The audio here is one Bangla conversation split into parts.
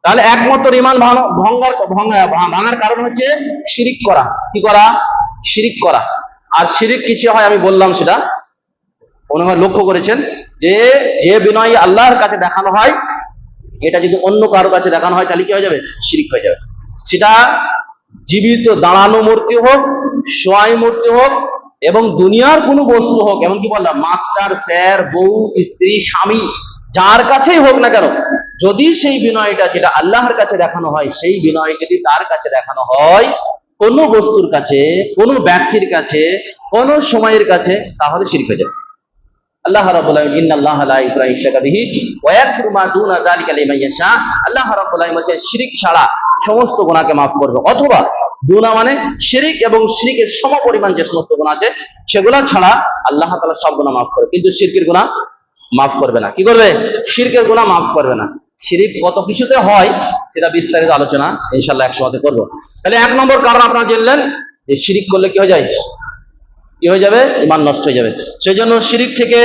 তাহলে একমাত্র ইমান ভাঙার কারণ হচ্ছে শিরিক করা। কি করা? শিরিক করা। আর শিরিক কিছু হয় আমি বললাম, সেটা অনুমান লক্ষ্য করেছেন যে যে বিনয় আল্লাহর কাছে দেখানো হয়, এটা যদি অন্য কারো কাছে দেখানো হয় তাহলে কি হয়ে যাবে? শিরিক হয়ে যাবে। সেটা জীবিত দাঁড়ানো মূর্তি হোক, সোয়াই মূর্তি হোক, এবং দুনিয়ার কোনো বস্তু হোক, এমনকি বললাম মাস্টার, স্যার, বউ, স্ত্রী, স্বামী, যার কাছেই হোক না কেন, যদি সেই বিনয়টা যেটা আল্লাহর কাছে দেখানো হয়, সেই বিনয় যদি তার কাছে দেখানো হয় কোনো বস্তুর কাছে, কোনো ব্যক্তির কাছে, কোনো সময়ের কাছে, তাহলে শিরক হয়ে যাবে। আল্লাহ রাব্বুল আলামিন ইন্নাল্লাহা লা ইউশরিকু বিহি ওয়া ইয়াগফিরু মা দুনা যালিকা লিমান ইয়াশা। আল্লাহ রাব্বুল আলামিন বলেন শিরক ছাড়া সমস্ত গুনাহকে maaf করবে, অথবা গুনাহ মানে শিরক এবং শিরকের সমপরিমাণ যে সমস্ত গুনাহ আছে সেগুলো ছাড়া আল্লাহ তাআলা সব গুনাহ maaf করবে, কিন্তু শিরকের গুনাহ maaf করবে না। কি করবে? শিরকের গুনাহ maaf করবে না। শিরক কত কিছুতে হয় সেটা বিস্তারিত আলোচনা ইনশাআল্লাহ একসাথে করব। তাহলে এক নম্বর কারণ আপনারা জানলেন যে শিরক করলে কি হয়ে যায়? কি হয়ে যাবে? ঈমান নষ্ট হয়ে যাবে। সেজন্য শিরক থেকে,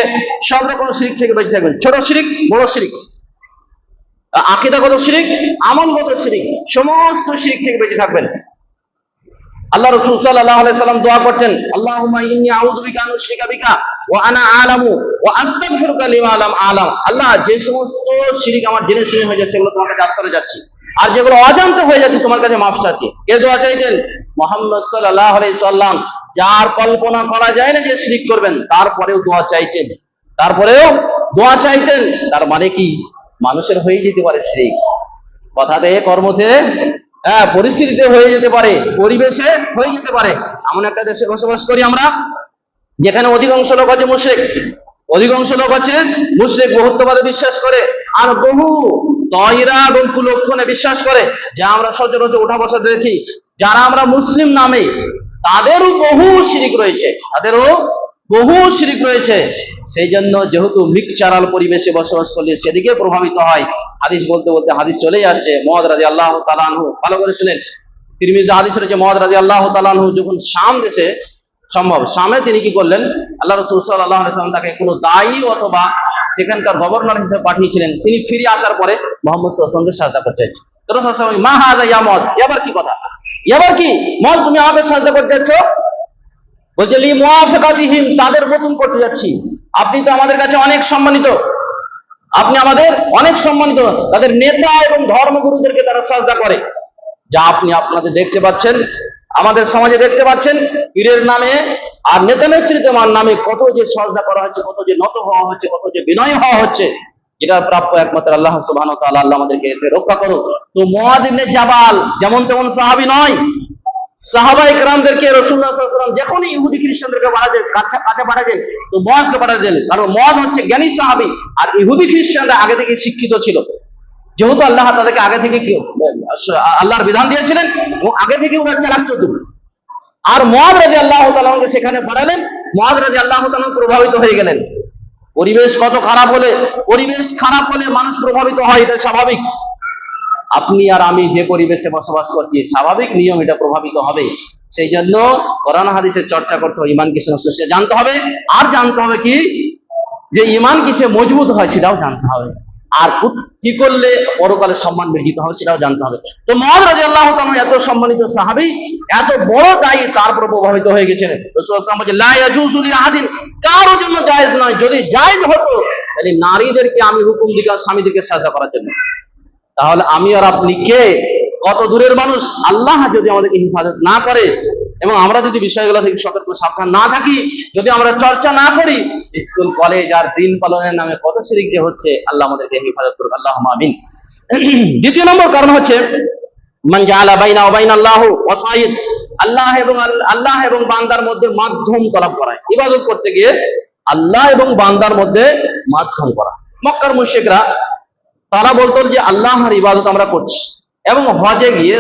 সব রকম শিরক থেকে বেঁচে থাকবেন। ছোট শিরক, বড় শিরক, আকীদাগত শিরক, আমলগত শিরক, সমস্ত শিরক থেকে বেঁচে থাকবেন। আল্লাহ রাসূল সাল্লাল্লাহু আলাইহি সাল্লাম দোয়া করতেন, আল্লাহুম্মা ইন্নী আউযু বিকা আন উশরিকা বিকা ওয়া আনা আ'লামু ওয়া আস্তাগফিরুকা লিমা লাম আ'লাম। আল্লাহ, যে সমস্ত শিরক আমার জেনে শুনে হয়ে যাচ্ছে সেগুলো তোমার কাছে আস্থা করে যাচ্ছি, আর যেগুলো অজান্তে হয়ে যাচ্ছে তোমার কাছে মাফ চাচ্ছি। কে দোয়া চাইতেন? মুহাম্মদ সাল্লাল্লাহু আলাইহি সাল্লাম, যার কল্পনা করা যায় না যে শিরক করবেন, তারপরেও দোয়া চাইতেন, দোয়া চাইতেন। তার মানে কি? মানুষের হয়ে যেতে পারে শিরক, কথাতে, কর্মতে, পরিস্থিতিতে হয়ে যেতে পারে, পরিবেশে হয়ে যেতে পারে। এমন একটা দেশে বসবাস করি আমরা যেখানে অধিকাংশ লোক হচ্ছে মুশরিক, বহুত্ববাদে বিশ্বাস করে, আর বহু তয়রা এবং কুলক্ষণে বিশ্বাস করে, যা আমরা সচরাচর উঠা বসা দেখি। যারা আমরা মুসলিম নামে, তাদেরও বহু শিরক রয়েছে। সেই জন্য যেহেতু মিক্সচারাল পরিবেশে বসবাস করলে সেদিকে প্রভাবিত হয়। হাদিস বলতে বলতে হাদিস চলেই আসছে। মুআয রাদিয়াল্লাহু তাআলা আনহু, ভালো করে শুনেন, তিরমিজি হাদিস রয়েছে, মুআয রাদিয়াল্লাহু তাআলা আনহু যখন শাম দেশে শামে তিনি কি করলেন, আল্লাহ রাসূল সাল্লাল্লাহু আলাইহি ওয়াসাল্লাম তাকে কোনো দায়ী অথবা সেখানকার গভর্নর হিসেবে পাঠিয়েছিলেন। তিনি ফিরে আসার পরে মুহাম্মদ সাল্লাল্লাহু আলাইহি ওয়াসাল্লামকে সাজদা করতে চাইছেন। রাসূল সাল্লাল্লাহু আলাইহি ওয়াসাল্লাম, মা হাযা ইয়া মুআয, এবার কি কথা, এবার কি মুআয তুমি আমাকে সাজদা করতে যাচ্ছ? বলছে লি মুআফিকাতিহিম, তাদের মতন করতে যাচ্ছি। আপনি তো আমাদের কাছে অনেক সম্মানিত, তাদের নেতা এবং ধর্মগুরুদেরকে তারা সাজদা করে, যা আপনি আপনাদের দেখতে পাচ্ছেন, আমাদের সমাজে দেখতে পাচ্ছেন, পীরের নামে আর নেতা নেতৃত্বের নামে কত যে সাজদা করা হচ্ছে, কত যে নত হওয়া হচ্ছে, কত যে বিনয় হওয়া হচ্ছে, যেটা প্রাপ্য একমাত্র আল্লাহ সুবহানাহু ওয়া তাআলা। আল্লাহ আমাদেরকে রক্ষা করুন। তো মুআয ইবনে জাবাল যেমন তেমন সাহাবী নয়। সাহাবায়ে কেরামদেরকে রাসূলুল্লাহ সাল্লাল্লাহু আলাইহি ওয়াসাল্লাম যখনই ইহুদি খ্রিস্টানদেরকে কাছে পাঠাতেন, তো মুআযকে পাঠাতেন, কারণ মুআয হচ্ছে জ্ঞানী সাহাবী, আর ইহুদি খ্রিস্টানরা আগে থেকে শিক্ষিত ছিল। যেহেতু আল্লাহ তাদেরকে আগে থেকে আল্লাহর বিধান দিয়েছিলেন এবং আগে থেকে ওরা চালাক চতুর, আর মুআয রাদিয়াল্লাহু তাআলা সেখানে পাঠালেন। মুআয রাদিয়াল্লাহু তাআলা প্রভাবিত হয়ে গেলেন। পরিবেশ খারাপ হলে মানুষ প্রভাবিত হয়, এটা স্বাভাবিক। আপনি আর আমি যে পরিবেশে বসবাস করছি, স্বাভাবিক নিয়ম এটা প্রভাবিত হবে। সেই জন্য কোরআন হাদিসের চর্চা করতে হবে, ঈমান কিসে নষ্ট সে জানতে হবে, আর জানতে হবে কি যে ঈমান কিসে মজবুত হয় সেটাও জানতে হবে, আর কি করলে পরকালে সম্মান বৃদ্ধি হবে সেটাও জানতে হবে। তো মুআয রাদিয়াল্লাহু তাআলা এত সম্মানিত সাহাবী, এত বড় দায়ী, তারপর প্রভাবিত হয়ে গেছেন। রাসূলুল্লাহ সাল্লাল্লাহু আলাইহি ওয়াসাল্লাম বলেন, লা ইয়াজুজু লিআহাদিন, কারোর জন্য জায়েজ নয়, যদি জায়েজ হতো তাহলে নারীদেরকে আমি হুকুম দিতাম স্বামীদেরকে সাজদা করার জন্য। তাহলে আমি আর আপনি কে, কত দূরের মানুষ। আল্লাহ যদি আমাদেরকে হিফাজত না করে এবং আমরা যদি বিষয়গুলো থেকে সতর্ক সাবধান না থাকি, যদি আমরা চর্চা না করি, স্কুল কলেজ আর দিন পালনের নামে কত শিরক যে হচ্ছে, আল্লাহ আমাদেরকে হিফাজত করুক, আল্লাহুম্মা আমিন। দ্বিতীয় নম্বর কারণ হচ্ছে মান জাআলা বাইনা ওয়া বাইনাল্লাহু ওয়াসাইদ, আল্লাহ এবং বান্দার মধ্যে মাধ্যম তলব করা। ইবাদত করতে গিয়ে আল্লাহ এবং বান্দার মধ্যে মাধ্যম করা। মক্কার মুশরিকরা তারা বলতো যে আল্লাহর ইবাদত আমরা করছি, এবং হজে গিয়ে